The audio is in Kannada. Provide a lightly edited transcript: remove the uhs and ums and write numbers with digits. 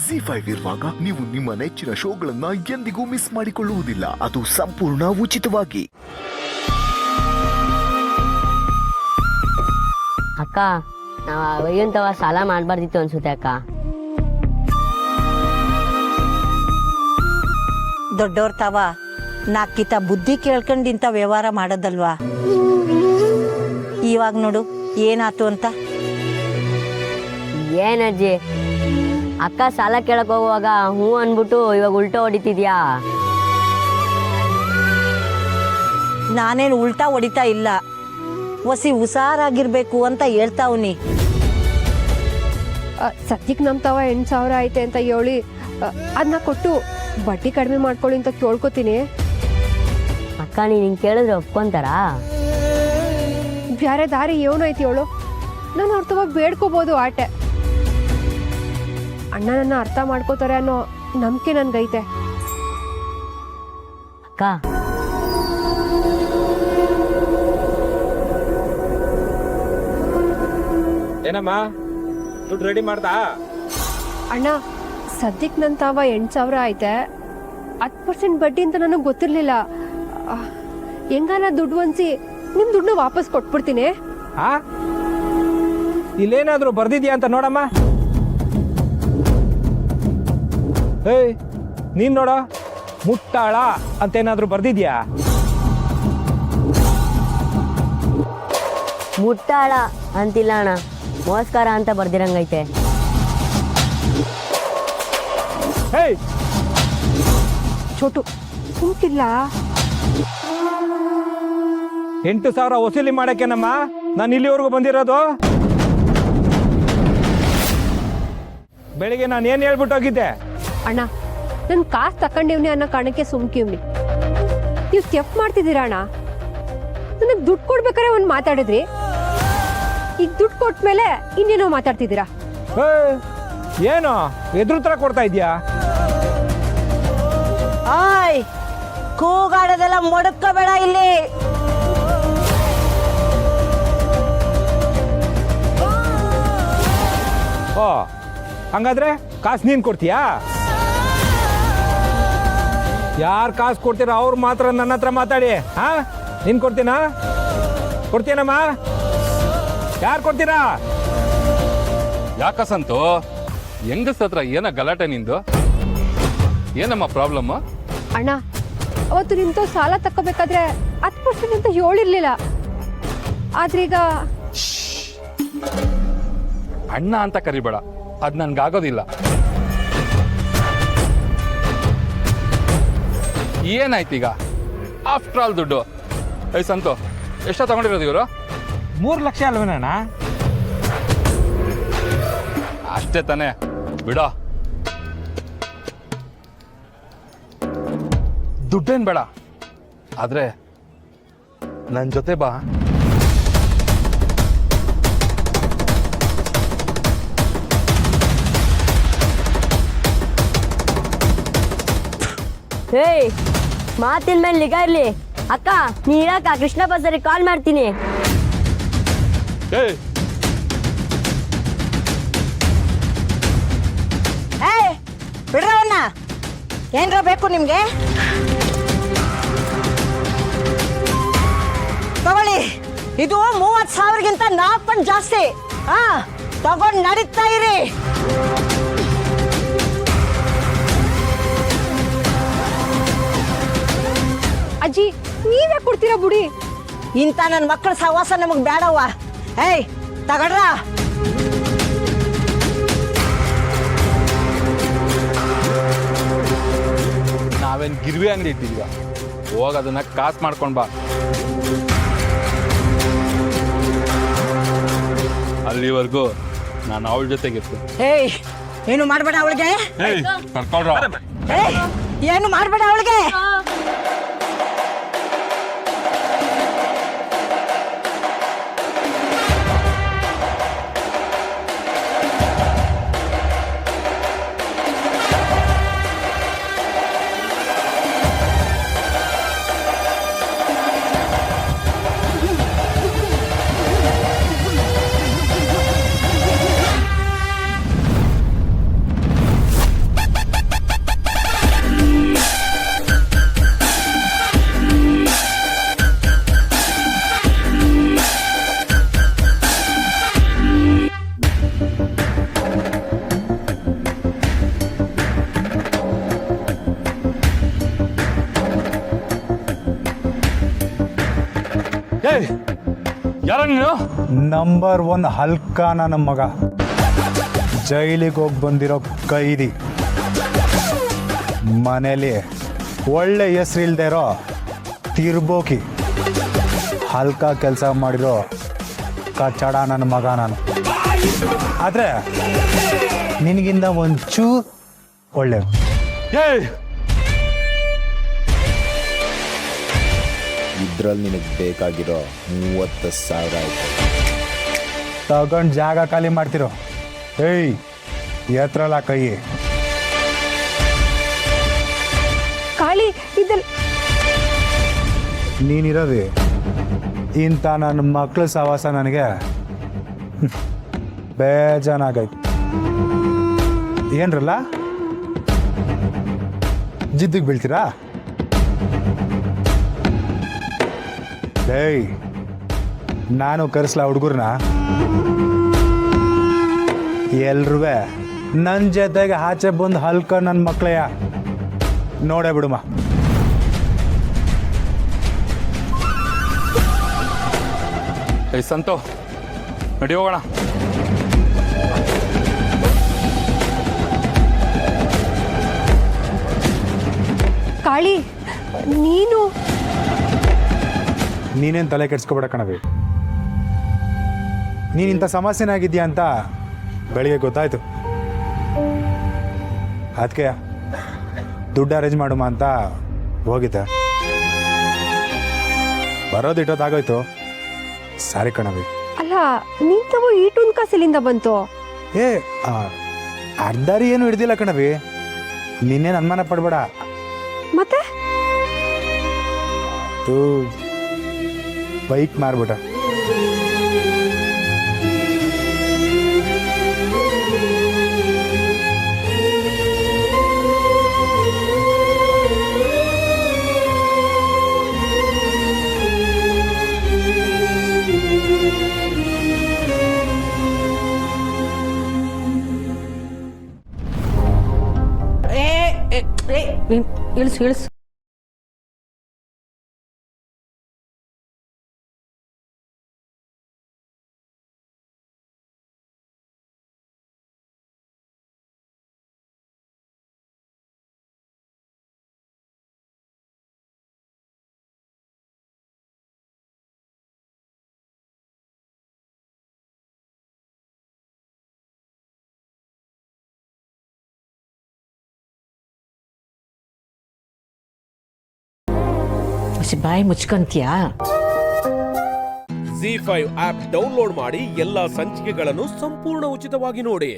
ಜಿ5 ಇರುವಾಗ ನೀವು ನಿಮ್ಮ ನೆಚ್ಚಿನ ಶೋಗಳನ್ನ ಎಂದಿಗೂ ಮಿಸ್ ಮಾಡಿಕೊಳ್ಳುವುದಿಲ್ಲ. ಅದು ಸಂಪೂರ್ಣ ಉಚಿತವಾಗಿ. ಅಕ್ಕ, ನಾವು ಒಯ್ಯಂತವ ಸಾಲ ಮಾಡಬಾರ್ದಿತ್ತು ಅನ್ಸುತ್ತೆ ಅಕ್ಕ. ದೊಡ್ಡವ್ರ ತಾವ ನಾಕಿತ ಬುದ್ಧಿ ಕೇಳ್ಕೊಂಡಿಂತ ವ್ಯವಹಾರ ಮಾಡೋದಲ್ವಾ. ಇವಾಗ ನೋಡು ಏನಾತು ಅಂತ. ಏನಜ್ಜಿ, ಅಕ್ಕ ಸಾಲ ಕೇಳಕ್ ಹೋಗುವಾಗ ಹ್ಞೂ ಅನ್ಬಿಟ್ಟು ಇವಾಗ ಉಲ್ಟಾ ಹೊಡಿತಿದ್ಯಾ? ನಾನೇನು ಉಲ್ಟಾ ಹೊಡಿತಾ ಇಲ್ಲ, ಒಸಿ ಹುಷಾರಾಗಿರ್ಬೇಕು ಅಂತ ಹೇಳ್ತಾವ್ನಿ. ಸದ್ಯಕ್ಕೆ ನಮ್ಮ ತವ 8,000 ಐತೆ ಅಂತ ಹೇಳಿ ಅದನ್ನ ಕೊಟ್ಟು ಬಡ್ಡಿ ಕಡಿಮೆ ಮಾಡ್ಕೊಳ್ಳಿ ಅಂತ ಕೇಳ್ಕೊತೀನಿ. ಅಕ್ಕ, ನೀನು ಹಿಂಗೆ ಕೇಳಿದ್ರೆ ಒಪ್ಕೊಂತಾರಾ? ಬೇರೆ ದಾರಿ ಏನೈತಿ ಹೇಳು? ನಾನು ಅವ್ರ ತವ ಬೇಡ್ಕೋಬೋದು ಆಟೆ. ಅಣ್ಣ ನನ್ನ ಅರ್ಥ ಮಾಡ್ಕೋತಾರೆ ಅನ್ನೋ ನಂಬಿಕೆ ನನ್ಗೈತೆ. ಅಕ್ಕ, ಏನಮ್ಮ ದುಡ್ಡು ರೆಡಿ ಮಾಡ್ದಾ? ಅಣ್ಣ, ಸದ್ಯಕ್ಕೆ ನನ್ನ ತಾವ 8,000 ಐತೆ. 10% ಬಡ್ಡಿ ಅಂತ ನನಗೆ ಗೊತ್ತಿರಲಿಲ್ಲ. ಹೆಂಗಾನ ದುಡ್ಡು ಹೊಂದಿಸಿ ನಿಮ್ಮ ದುಡ್ಡು ವಾಪಸ್ ಕೊಟ್ಬಿಡ್ತೀನಿ. ಆ ಇಲ್ಲೇನಾದ್ರೂ ಬರ್ದಿದ್ಯಾ ಅಂತ ನೋಡಮ್ಮ. ಏಯ್, ನೀನ್ ನೋಡ, ಮುಟ್ಟಾಳ ಅಂತೇನಾದ್ರೂ ಬರ್ದಿದ್ಯಾ? ಮುಟ್ಟಾಳ ಅಂತಿಲ್ಲ ಅಣ್ಣ, ಮೋಸ್ಕಾರ ಅಂತ ಬರ್ದಿರಂಗೈತೆ. ಹೇಯ್, ಚೋಟು ಕುಂತಿಲ್ಲ. 8,000 ವಸೂಲಿ ಮಾಡಕ್ಕೇನಮ್ಮ ನಾನು ಇಲ್ಲಿವರೆಗೂ ಬಂದಿರೋದು? ಬೆಳಿಗ್ಗೆ ನಾನು ಏನು ಹೇಳ್ಬಿಟ್ಟು ಹೋಗಿದ್ದೆ? ಅಣ್ಣ, ನನ್ನ ಕಾಸು ತಕೊಂಡಿವ್ನಿ ಅನ್ನೋ ಕಾರಣಕ್ಕೆ ಸುಮ್ಕಿವ್ನಿ. ನೀವು ಚೆಕ್ ಮಾಡ್ತಿದ್ದೀರಾ ಅಣ್ಣ? ನನಗೆ ದುಡ್ಡು ಕೊಡ್ಬೇಕಾರೆ ಒಂದು ಮಾತಾಡಿದ್ರಿ, ಈಗ ದುಡ್ಡು ಕೊಟ್ಮೇಲೆ ಇನ್ನೇನೋ ಮಾತಾಡ್ತಿದ್ದೀರಾ. ಏನು ಎದುರು ತರ ಕೊಡ್ತಾ ಇದ್ಯಾ? ಆಯ್, ಕೂಗಾಡೋದೆಲ್ಲ ಮೊಡಕೋಬೇಡ ಇಲ್ಲಿ. ಓ, ಹಂಗಾದ್ರೆ ಕಾಸು ನೀನ್ ಕೊಡ್ತೀಯಾ? ಯಾರು ಕಾಸು ಕೊಡ್ತೀರ ಅವ್ರು ಮಾತ್ರ ನನ್ನ ಹತ್ರ ಮಾತಾಡಿ. ಹಾ, ನೀನ್ ಕೊಡ್ತೀನಾ? ಕೊಡ್ತೀನಮ್ಮ? ಯಾರು ಕೊಡ್ತೀರಾ? ಯಾಕ ಸಂತು, ಹೆಂಗಸ ಹತ್ರ ಏನ ಗಲಾಟೆ ನಿಂದು? ಏನಮ್ಮ ಪ್ರಾಬ್ಲಮ್? ಅಣ್ಣ, ಅವತ್ತು ನಿಂತು ಸಾಲ ತಕ್ಕೋಬೇಕಾದ್ರೆ 10% ಅಂತ ಹೇಳಿರ್ಲಿಲ್ಲ. ಆದ್ರೀಗ ಅಣ್ಣ ಅಂತ ಕರಿಬೇಡ, ಅದ್ ನನ್ಗಾಗೋದಿಲ್ಲ. ಏನಾಯ್ತೀಗ? ಆಫ್ಟರ್ ಆಲ್ ದುಡ್ಡು. ಐ ಸಂತು, ಎಷ್ಟ ತಗೊಂಡಿರೋದು ಇವರು? 3 ಲಕ್ಷ ಅಲ್ವೇನಣ್ಣ? ಅಷ್ಟೇ ತಾನೇ, ಬಿಡ. ದುಡ್ಡೇನ್ ಬೇಡ, ಆದ್ರೆ ನನ್ ಜೊತೆ ಬಾ. ಹೇಯ್, ಮಾತಿನ ಮೇಲೆ ನಿಗಾ ಇರ್ಲಿ. ಅಕ್ಕ, ನೀ ಇರಕ್ಕ ಕೃಷ್ಣ ಬಸರಿಗೆ ಕಾಲ್ ಮಾಡ್ತೀನಿ. ಏಯ್, ಏಯ್, ಬಿಡ್ರವನ್ನ. ಏನ್ರ ಬೇಕು ನಿಮ್ಗೆ? ತಗೊಳ್ಳಿ, ಇದು 30,000ಗಿಂತ 4 ಪಟ್ಟು ಜಾಸ್ತಿ. ಹಾ, ತಗೊಂಡ್ ನಡೀತಾ ಇರಿ. ಅಜ್ಜಿ, ನೀವೇ ಕೊಡ್ತೀರಾ ಬುಡಿ? ಇಂಥ ನನ್ನ ಮಕ್ಕಳ ಸಹವಾಸ ನಮಗ್ ಬೇಡವ್ವ. ಏಯ್, ತಗಡ್ರ. ನಾವೇನ್ ಗಿರ್ವಿ ಅಂಗಡಿ ಇಟ್ಟಿದ್ವ? ಹೋಗ ಅದನ್ನ ಕಾಸು ಮಾಡ್ಕೊಂಡ್ ಬಾ. ಅಲ್ಲಿವರೆಗೂ ನಾನು ಅವಳ ಜೊತೆಗಿರ್ತೀನಿ. ಏಯ್, ಏನು ಮಾಡ್ಬೇಡ ಅವಳಿಗೆ. ಕರ್ಕೊಳ್ರ. ಏಯ್, ಏನು ಮಾಡ್ಬೇಡ ಅವಳಿಗೆ. ಯಾರ ನೀನು? ನಂಬರ್ 1 ಹಲ್ಕ ನನ್ನ ಮಗ, ಜೈಲಿಗೆ ಹೋಗಿ ಬಂದಿರೋ ಕೈದಿ, ಮನೇಲಿ ಒಳ್ಳೆ ಹೆಸರು ಇಲ್ದೇ ಇರೋ ತಿರ್ಬೋಕಿ, ಹಲ್ಕ ಕೆಲಸ ಮಾಡಿರೋ ಕಚಡ ನನ್ನ ಮಗ ನಾನು. ಆದರೆ ನಿನಗಿಂತ ಒಂಚೂರು ಒಳ್ಳೆ. ಏಯ್ ಇದ್ರಲ್ಲಿ ನಿನಗೆ ಬೇಕಾಗಿರೋ 30,000 ಆಯ್ತು. ತಗೊಂಡು ಜಾಗ ಖಾಲಿ ಮಾಡ್ತಿರೋ. ಏಯ್ ಎತ್ರಲ್ಲ ಕೈ. ಕಾಳಿ ಇದ್ರಲ್ಲಿ ನೀನಿರೋದು ಇಂಥ ನನ್ನ ಮಕ್ಕಳ ಸಹವಾಸ ನನಗೆ ಬೇಜಾನಾಗೈತೆ. ಏನ್ರಲ್ಲ ಜಿದ್ದಿಗೆ ಬೀಳ್ತೀರಾ? ಏಯ್ ನಾನು ಕರೆಸ್ಲಾ ಹುಡುಗರನ್ನ? ಎಲ್ರೂ ನನ್ನ ಜೊತೆಗೆ ಆಚೆ ಬಂದು ಹಲ್ಕ ನನ್ನ ಮಕ್ಕಳೆಯ ನೋಡೇ ಬಿಡುಮ. ಏಯ್ ಸಂತು, ನಡಿ ಹೋಗೋಣ. ಕಾಳಿ ನೀನು ನೀನೇನು ತಲೆ ಕೆಡ್ಸ್ಕೊಬೇಡ ಕಣವಿ. ನೀನು ಇಂಥ ಸಮಸ್ಯೆನಾಗಿದ್ಯಾ ಅಂತ ಬೆಳಿಗ್ಗೆ ಗೊತ್ತಾಯ್ತು. ಅದಕ್ಕೆ ದುಡ್ಡು ಅರೇಂಜ್ ಮಾಡುಮ ಅಂತ ಹೋಗಿದ್ದೆ. ಬರೋದು ಇಟ್ಟೊತ್ತಾಗೋಯ್ತು. ಸಾರಿ ಕಣವಿ. ಅಲ್ಲ ನಿಂತವು ಈಟೊಂದು ಕಾಸಿಲಿಂದ ಬಂತು? ಏ ಅರ್ಧಾರಿ ಏನು ಹಿಡ್ದಿಲ್ಲ ಕಣವಿ. ನಿನ್ನೇನು ಅನುಮಾನ ಪಡ್ಬೇಡ. ಮತ್ತೆ ಬೈಕ್ ಮಾರ್ಬಿಟ್ಟ. ಇಳಿಸು ಇಳಿಸು. ಬಾಯಿ ಮುಚ್ಕೊಂತೀಯಾ? ZEE5 ಆಪ್ ಡೌನ್ಲೋಡ್ ಮಾಡಿ ಎಲ್ಲಾ ಸಂಚಿಕೆಗಳನ್ನು ಸಂಪೂರ್ಣ ಉಚಿತವಾಗಿ ನೋಡಿ.